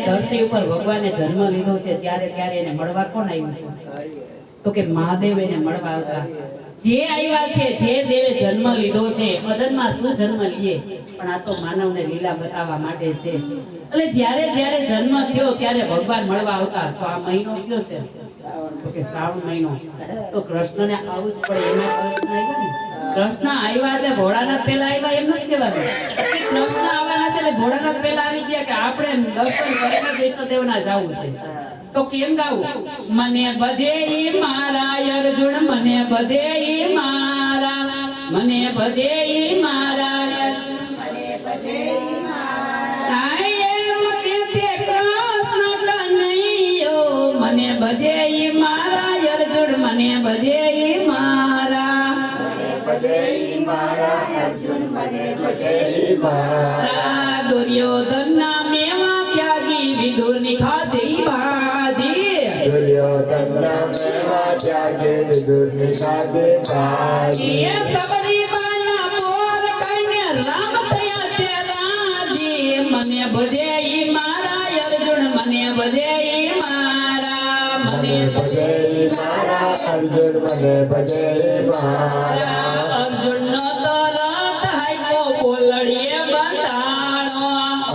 ધરતી ઉપર ભગવાને જન્મ લીધો છે ત્યારે ત્યારે એને મળવા કોણ આવ્યું છે? તો કે મહાદેવ એને મળવા આવતા. જે આવ્યા છે, જે દેવે જન્મ લીધો છે, અજન્મા શું જન્મ લીએ, પણ આ તો માનવને લીલા બતાવવા માટે છે. એટલે જ્યારે જ્યારે જન્મ થયો ત્યારે ભગવાન મળવા આવતા. તો આ મહિનો કયો છે? તો કે શ્રાવણ મહિનો. તો કૃષ્ણને આવવું જ પડે. એમાં કૃષ્ણ આવ્યા ને, કૃષ્ણ આવ્યા એટલે ભોળાનાથ પેલા આવ્યા એમ નથી કહેવાનું કે કૃષ્ણ આવવાના છે એટલે ભોળાનાથ પેલા આવી ગયા કે આપણે દર્શન કરીને વૈષ્ણોદેવના જવું છે. તો કેમ ગાવું? મને ભજે ઈ મારા અર્જુન, મને ભજે ઈ મારા, મને ભજે ઈ મારા, મને ભજે ઈ મારા. એમ કે છે કૃષ્ણ કનૈયો, મને ભજે ઈ મારા અર્જુન, મને ભજે ઈ મારા, મને ભજે ઈ મારા અર્જુન, મને ભજે ઈ મારા. દુર્યોધનના મેવા ત્યાગી વિદુરની ખાધી ભાજી, દુર્યોધનના મેવા ત્યાગી વિદુરની ખાધી ભાજી. એ સબરીબાના બોલ કઈને રામ થયા છે રાજી. મને ભજે ઈ મારા અર્જુન, મને ભજે ઈ મારા, મને ભજે ઈ મારા અર્જુન, મને ભજે ઈ મારા. અર્જુનનો તો રથ હાઈકો બોલડીએ બંધાણો,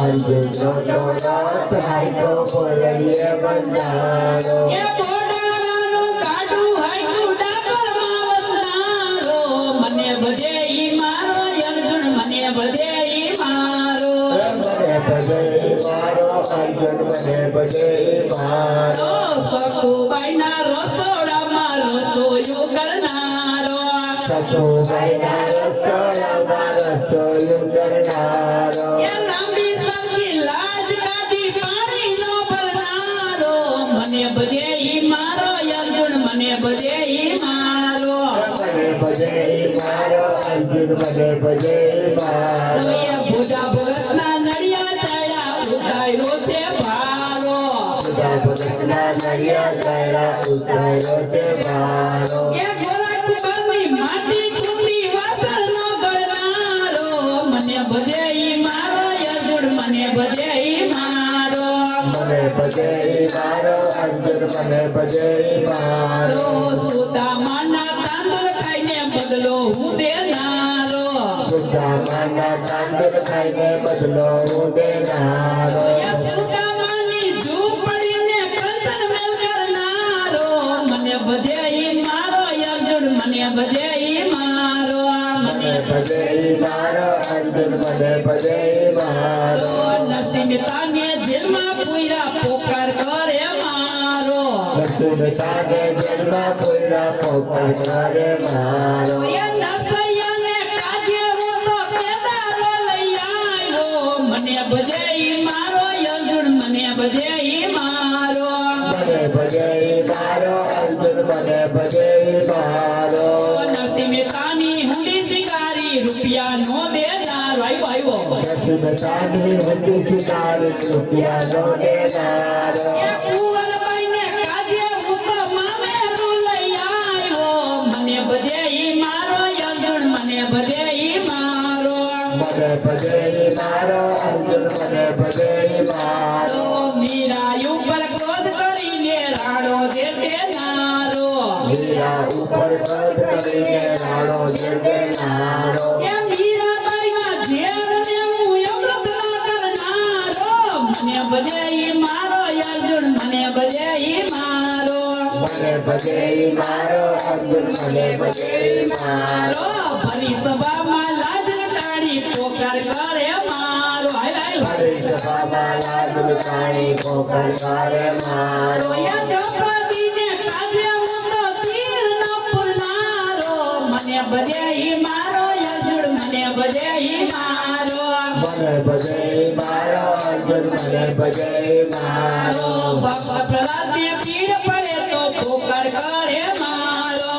અર્જુનનો તો રથ હાઈકો બોલડીએ બંધાણો. એ બોડાણાનું કાઢું હાઈકું ડાકરમાં વસનારો. મને ભજે ઈ મારો અર્જુન, મને ભજે ઈ મારો, મને ભજે ઈ મારો અર્જુન, મને ભજે ઈ મારો. સખુબાઈના રસોડામાં રસોયું કરનારો, સતુભાઈના રસોડામાં રસોયું કરનારો. એ લાંબી સરખી લાજ કાઢી પાણી નો ભરનારો. મને ભજે ઈ મારો અર્જુન, મને ભજે ઈ મારો, મને ભજે ઈ મારો અર્જુન, મને ભજે ઈ મારો. એ ભુજા ભગતના નડિયા ચડ્યા ઉતાર્યો છે ભારો. બધા ભગતના નડિયા ચાયરા ઉતાર્યો છે મારો. એ ગોરખપુરની માટી કુંડી વાસણ નો ગળનારો. મને ભજે ઈ મારો અર્જુન, મને ભજે ઈ મારો, મને ભજે ઈ મારો અર્જુન, મને ભજે ઈ મારો. સુદામાના તાંદુળ ખાઈને બદલો હું દેનારો. સુદામાના તાંદુળ ખાઈને બદલો હું દેનારો. એ સુદામાની ઝૂંપડીને કંચન મેલ કરનારો. મને ભજે ઈ મારો અર્જુન, મને ભજે ઈ મારો, મને ભજે ઈ મારો અર્જુન, મને ભજે ઈ મારો. નરસિંહતાને જેલમાં પૂર્યા પોકાર કરે મારો. નરસિંહતાને જેલમાં પૂર્યા પોકાર કરે મારો. એ નરસૈયાને કાજે હું તો પેદારો લઈ આવ્યો. મને ભજે ઈ મારો અર્જુન, મને ભજે ઈ મારો, મને ભજે ઈ મારો અર્જુન, મને ભજે ઈ મારો. નરસિંહતાની હુંડી શિકારી રૂપિયા નો દેનાર. આવ્યો નરસિંહતાની હુંડી શિકારી રૂપિયા નો દેનારો. એ કુંવરબાઈને કાજે હું તો મામેરું લઈ આવ્યો. મને ભજે ઈ મારો અર્જુન, મને ભજે ઈ મારો, મને ભજે ઈ મારો અર્જુન, મને ભજે ઈ મારો. મીરા ઉપર ક્રોધ કરીને રાણો જે દેનારો. મીરા ઉપર ક્રોધ કરીને રાણો જે દેનારો. એ મીરાબાઈના ઝેરને હું અમૃત ન કરનારો. મને ભજે ઈ મારો અર્જુન, મને ભજે ઈ મારો, મને ભજે ઈ મારો અર્જુન, મને ભજે ઈ મારો. ભરી સભામાં લાજ ટાળી પોકાર કરે મારો. હરી સભામાં લાજ લૂંટાણી પોકાર કરે મારો. એ દ્રૌપદીને કાજે હું તો તીર ન પુરનારો. મને ભજે ઈ મારો અર્જુન, મને ભજે ઈ મારો, મને ભજે ઈ મારો અર્જુન, મને ભજે ઈ મારો. ભક્ત પ્રહલાદને પીડ પડે તો પોકાર કરે મારો.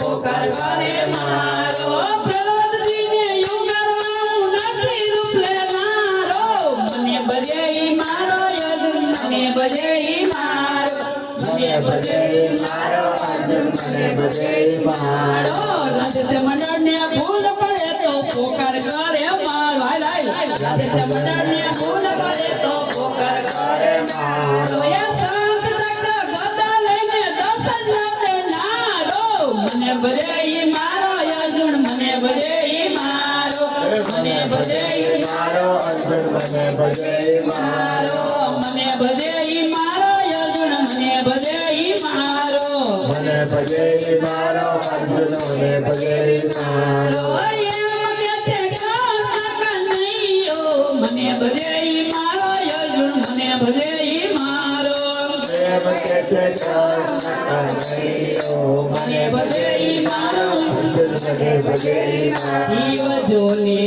પોકાર કરે મારો. પ્રહલાદજીને યુગરમાં હું નથી રૂપ લેનારો. મને ભજે ઈ મારો અર્જુન, મને ભજે ઈ મારો, મને ભજે ઈ મારો અર્જુન, મને ભજે ઈ મારો. રાજ્ય મંડળને ભૂલ પડે તો પોકાર કરે મારો. હાલ હાલ તે જમનાને ભૂલ કરે તો પોકાર કરે મારો એ સંત ચક્ર ગદા લઈને દસ જ લાખે નારો મને ભજે ઈ મારો અર્જુન મને ભજે ઈ મારો મને ભજે ઈ મારો અર્જુન મને ભજે મારો મને ભજે ઈ મારો અર્જુન મને ભજે ઈ મારો મને ભજે મારો અર્જુન મને ભજે મારો એમ કે છે કૃષ્ણ કનૈયો મને ભજે ઈ મારો અર્જુન મને ભજે ઈ મારો પ્રેમ કે છે કૃષ્ણ કનૈયો મને ભજે ઈ મારો અર્જુન મને ભજે મારો જીવ જોને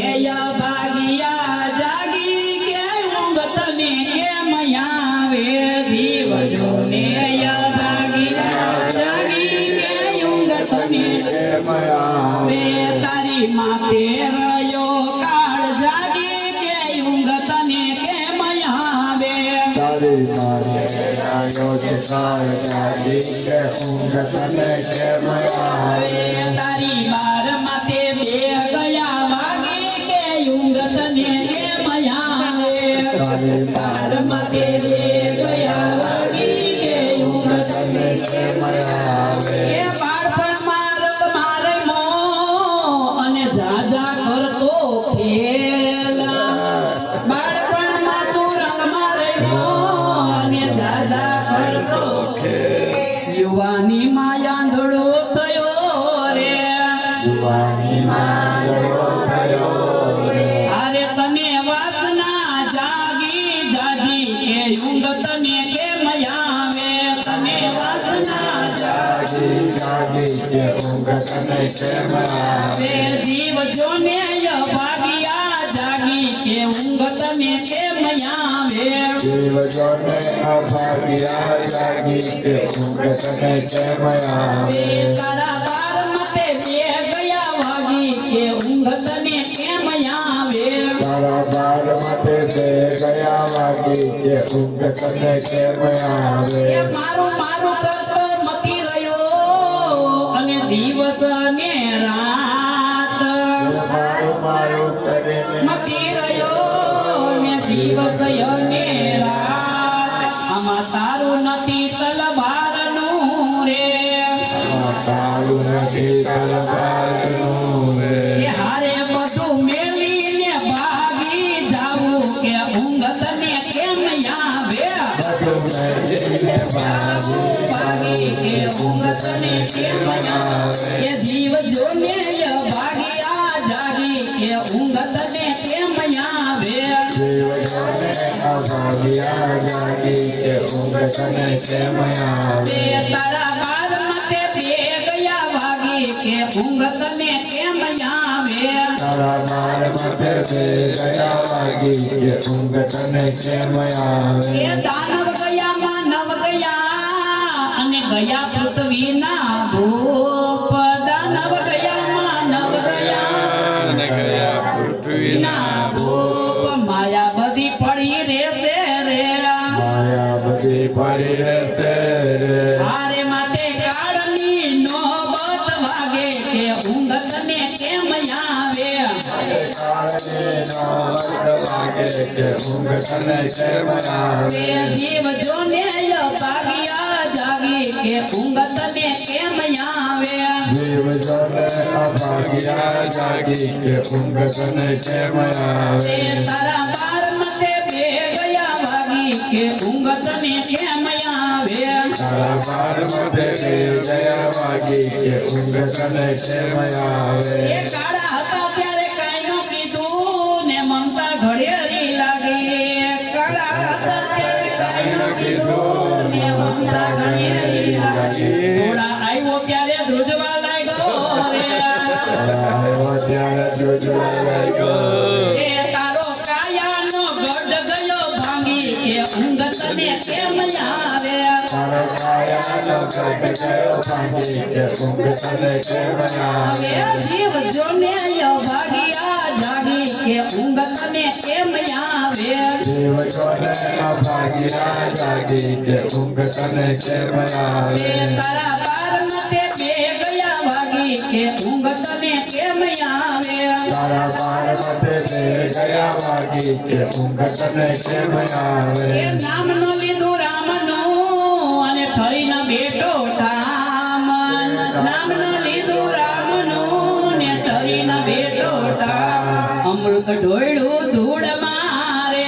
ભાગિયા જાગી કે ઊંઘ તને કેમ આવે જીવ જોને ભાગિયા જાગી કે ઊંઘ તને વે તારી માથે રહ્યો કાળ જાગી કે ઊંઘ તને કેમ આવે તારી માથે રાયો છે કાળ જાગી કે ઊંઘ તને કેમ આવે તારી બાર માથે બે ગયા વાગી કે ઊંઘ તને કેમ આવે તારી બાર માથે બે ગયા વાગી કે ઊંઘ તને કેમ આવે એ બાળપણમાં મારે મો અને ઝાઝા કરતો ખેલા બાળપણમાં તું રંગ મારે મો અને ઝાઝા કરતો યુવાની માં આંધળો થયો રે યુવાની માંગડો થયો અરે તને વાસના જાગી જાજી કે ઊંઘ તને કેમ આવે તને વાસના જાગી જાગી કે ઊંઘ તને કેમ આવે વે જીવ જોને ભાગિયા જાગી કે ઊંઘ તને કેમ આવે જીવ જોને અભાગ્યા જાગી કે ઊંઘ તને કેમ આવે તારા બાર મતે બે ગયા વાગી કે ઊંઘ તને કેમ આવે તારા બાર માટે બે ગયા વાગી કે ઊંઘ તને કેમ આવે એ મારું મારું કરતો મતી રહ્યો અને દિવસ ને રાત મારું મારું કરીને મતી રહ્યો ને દિવસ ને રાત આમાં તારું નથી તલવારનું રે તારું નથી તલવારનું રે એ હારે બધું મેલીને ભાગી જાવું કે ઊંઘ તને કેમ આવે બધું મેળવીને ભાગી કે ઊંઘ તને કેમ આવે એ જીવ જોને ભાગિયા જાગી કે ઊંઘ તને કેમ આવે જીવ જોને અભાગ્યા જાગી કે ઊંઘ તને કેમ આવે બે તારા બાર મતે બે ગયા ભાગી કે ઊંઘ તને કેમ આવે તારા માર માટે બે ગયા વાગી કે ઊંઘ તને કેમ આવે એ દાનવ ગયા માનવ ગયા અને ગયા પૃથ્વીના ભૂપ દાનવ ગયા માનવ ગયા ના ભૂપ માયા બધી પડી રહેશે રે માયા બધી પડી રહેશે રે હારે માથે કાળની નોબત વાગે કે ઊંઘ તને કેમ આવે કાળની નો વર્ગ વાગે કે ઊંઘ તને કેમ આવે એ જીવ જોને ભાગિયા જાગી કે ઊંઘ તને કેમ આવે જીવ જોને અભાગ્યા જાગી કે ઊંઘ તને કેમ આવે તારા બાર મતે બે ગયા વાગી કે ઊંઘ તને કેમ આવે તારા બાર માટે બે ગયા વાગી કે ઊંઘ તને કેમ આવે એ કાળા હતા ત્યારે કાંઈ ન કીધું ને મમતા ઘડેરી લાગી કાળા હતા ત્યારે કાંઈ ન કીધું ને મમતા ઘડેરી લાગી થોડા આવ્યો ત્યારે ધ્રુજવા લાગ્યો રે આવ્યો ત્યારે જોજવા લાગ્યો એ તારો કાયાનો ગઢ ગયો ભાંગી કે ઊંઘ તને કેમ આવે તારો કાયાનો ગઢ ગયો ભાંગી કે ઊંઘ તને કેમ આવે હવે જીવ જોને ભાગિયા જાગી કે ઊંઘ તને કેમ આવે જીવ જોને અભાગ્યા જાગી કે ઊંઘ તને કેમ આવે તારા બાર મતે બે ગયા વાગી કે ઊંઘ તને કેમ આવે તારા બાર માટે બે ગયા વાગી કે ઊંઘ તને કેમ આવે એ નામનું લીધું રામનું અને ફરીને બેઠો ઠામ નામનું લીધું રામનું ને ફરીને બેઠો ઠામ અમૃત ઢોળ્યું ધૂળ મારે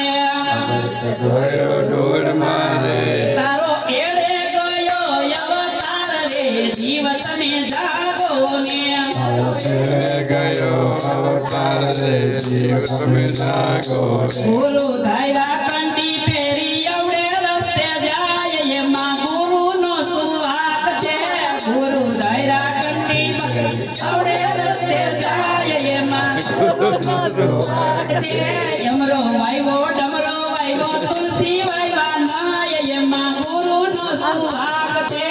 ઢોળ ઢોળ મારે તારો એળે ગયો અવતાર રે જીવ તમે જાગો ને ગયો અવતાર રે જીવ તમે જાગો ગુરુ ધાયરા કંઠી ફેરી અવડે રસ્તે જાય એમાં ગુરુનો સુવાગ છે ગુરુ ધાયરા કંઠી અવડે રસ્તે જાય એમાં ગુરુનો સુવાગ છે યમરો વાયવો ડમરો વાયવો તુલસી વાયવા નાય એમાં ગુરુનો સુવાગ છે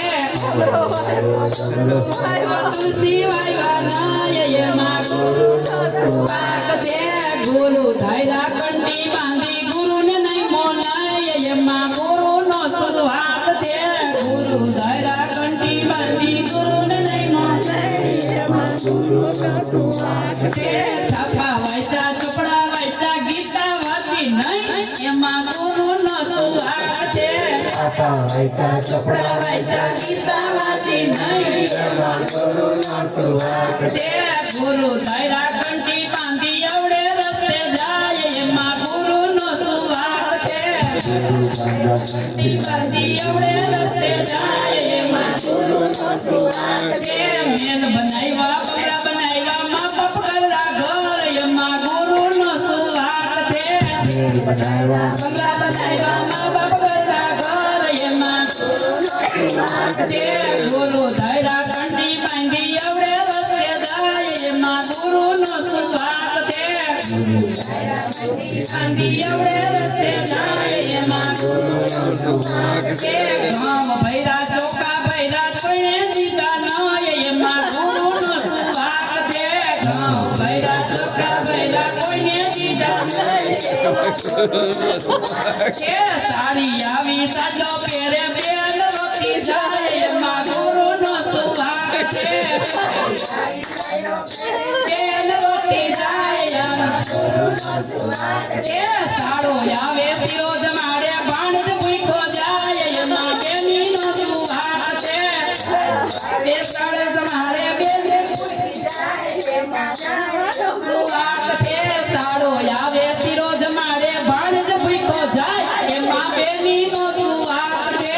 તુલસી વાયવા નાય એમાં ગુરુનો સુવાગ છે ગુરુ ધાયરા કંઠી બાંધી ગુરુને નહીં મોનાય એમાં ગુરુનો સુવાગ છે ગુરુ ધાયરા કંઠી બાંધી ગુરુને નહીં મોનાય એમાં ગુરુનો સુવાગ છે છાપા વાંચતા ચોપડા વાંચતા ગીતા વાંચી નહીં એમાં ગુરુનો સુવાગ છે આપા વાંચા ચોપડા વાંચતા ગીતા વાંચી નહીં એમાં ગુરુનો સુવાગ છે ગુરુ ધાયરા કંઠી બાંધી અવડે રસ્તે જાય એમાં ગુરુનો સુવાગ છે બાંધી અવડે રસ્તે જાય એમાં ગુરુનો સુવાગ છે મેલ બનાવ્યા બંગલા બનાવ્યા મા બાપ કરા ઘર એમાં ગુરુનો સુવાગ છે બનાવ્યા બંગલા બનાવ્યા મા બાપ કરા ઘર એમાં ગુરુનો સુવાગ છે ગુરુ ધાયરા કંઠી બાંધી અવડે રસ્તે જાય એમાં ગુરુનો સુવાગ છે બાંધી અવડે રસ્તે જાય એમાં ગુરુનો સુવાગ છે ગામ ભૈરા ચોકા ભૈરા કોઈને દીધા નય એમાં ગુરુનો સુવાગ છે ગામ ભૈરા ચોકા ભૈરા કોઈને દીધા નય કે સારી આવી સાડો પહેરે બેન રોતી જાય એમાં ગુરુનો સુવાગ છે બેન રોતી જાય એમાં ગુરુનો સુવાગ છે સાડો આવે ફિરોજ મારે ભાણજ ભૂખો જાય એમાં બેનીનો સુવાગ છે બે સાડજ મારે બેન સુવાગ છે સાડો આવે ફિરોજ મારે ભાણજ ભૂખો જાય એમાં બેનીનો સુવાગ છે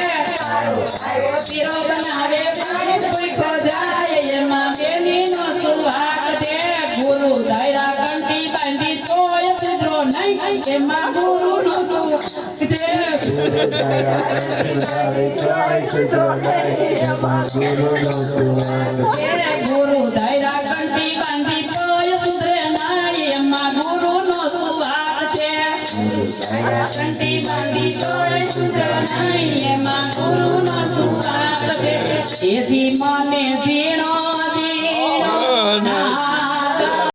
પીરો બનાવે ભાણજ ભૂખો જાય એમાં બેનીનો સુવાગ છે ગુરુ ધાયરા કંઠી બાંધી તોય સુધરો નહીં એમાં ગુરુનો સુવાગ છે ગુરુ ધાયરા કંઠી બાંધી તોય સુધરે નહીં એમાં ગુરુનો સુવાગ છે કંઠી બાંધી તોય સુધરે નહીં એમાં ગુરુનો સુવાગ છે એથી મને